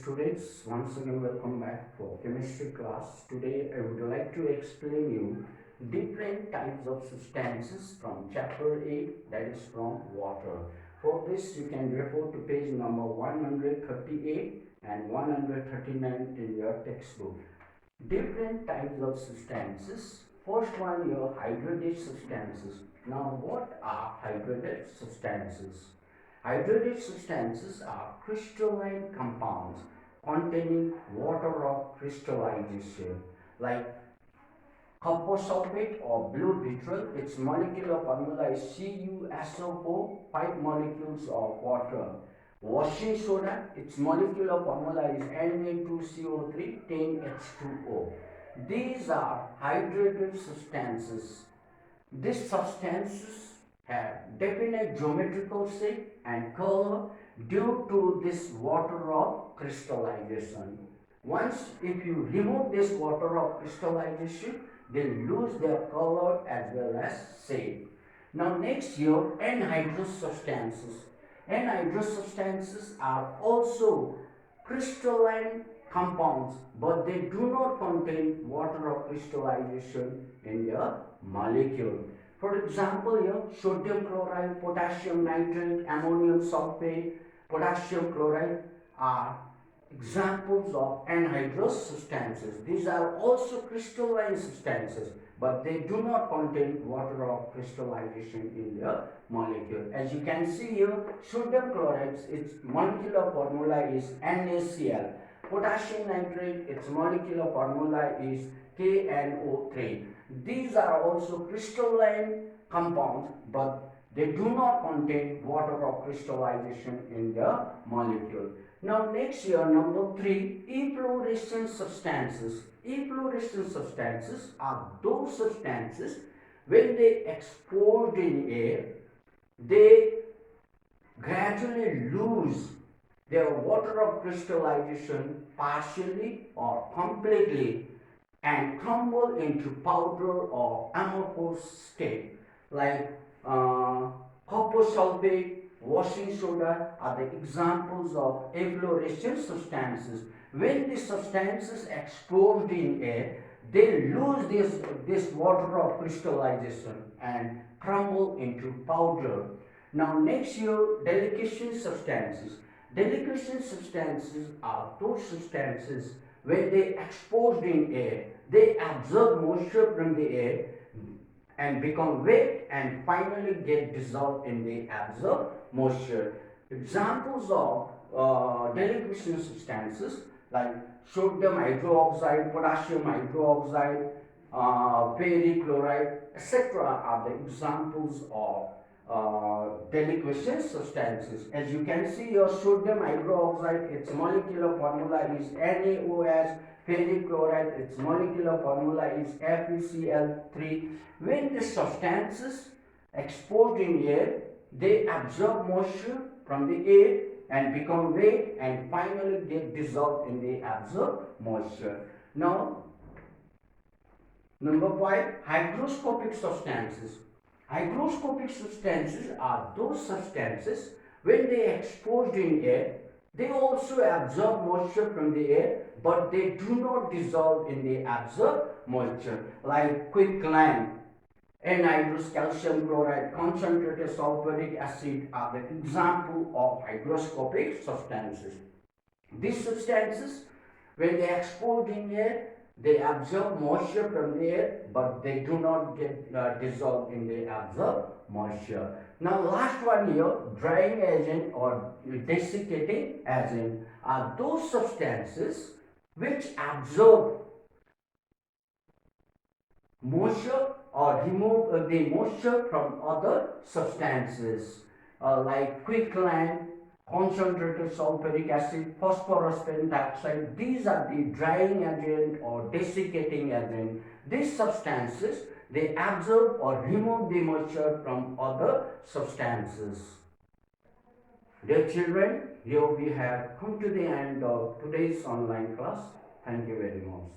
students, once again welcome back for chemistry class. Today I would like to explain you different types of substances from chapter 8, that is from water. For this you can refer to page number 138 and 139 in your textbook. Different types of substances. First one, your hydrated substances. Now what are hydrated substances? Hydrated substances are crystalline compounds containing water of crystallization, like copper sulfate or blue vitriol. Its molecular formula is CuSO4, 5 molecules of water. Washing soda, its molecular formula is Na2CO3, 10H2O. These are hydrated substances. These substances have definite geometrical shape and color due to this water of crystallization. Once if you remove this water of crystallization, they lose their color as well as shape. Now next here, anhydrous substances. Anhydrous substances are also crystalline compounds, but they do not contain water of crystallization in their molecule. For example, here sodium chloride, potassium nitrate, ammonium sulfate, potassium chloride are examples of anhydrous substances. These are also crystalline substances, but they do not contain water of crystallization in their molecule. As you can see here, sodium chloride, its molecular formula is NaCl. Potassium nitrate, its molecular formula is KNO3. These are also crystalline compounds, but they do not contain water of crystallization in the molecule. Now next here, number 3, efflorescent substances. Efflorescent substances are those substances when they exposed in air, they gradually lose their water of crystallization partially or completely and crumble into powder or amorphous state, like copper sulfate, washing soda are the examples of efflorescent substances. When these substances exposed in air, they lose this water of crystallization and crumble into powder. Now next here, deliquescent substances. Deliquescent substances are those substances when they exposed in air, they absorb moisture from the air and become wet and finally get dissolved in the absorbed moisture. Examples of deliquescent substances like sodium hydroxide, potassium hydroxide, ferric chloride, etc. are the examples of deliquescent substances. As you can see here, sodium hydroxide, its molecular formula is NaOH. Ferric chloride, its molecular formula is FeCl3. When the substances exposed in air, they absorb moisture from the air and become wet and finally get dissolved in the absorbed moisture. Now, number 5, hygroscopic substances. Hygroscopic substances are those substances when they exposed in air, they also absorb moisture from the air, but they do not dissolve in the absorbed moisture, like quicklime, anhydrous calcium chloride, concentrated sulfuric acid are the example of hygroscopic substances. These substances, when they are exposed in air, they absorb moisture from the air, but they do not get dissolved in the absorbed moisture. Now last one here, drying agent or desiccating agent are those substances which absorb moisture or remove the moisture from other substances like quicklime, concentrated sulfuric acid, phosphorus pentoxide. These are the drying agent or desiccating agent. These substances, they absorb or remove the moisture from other substances. Dear children, here we have come to the end of today's online class. Thank you very much.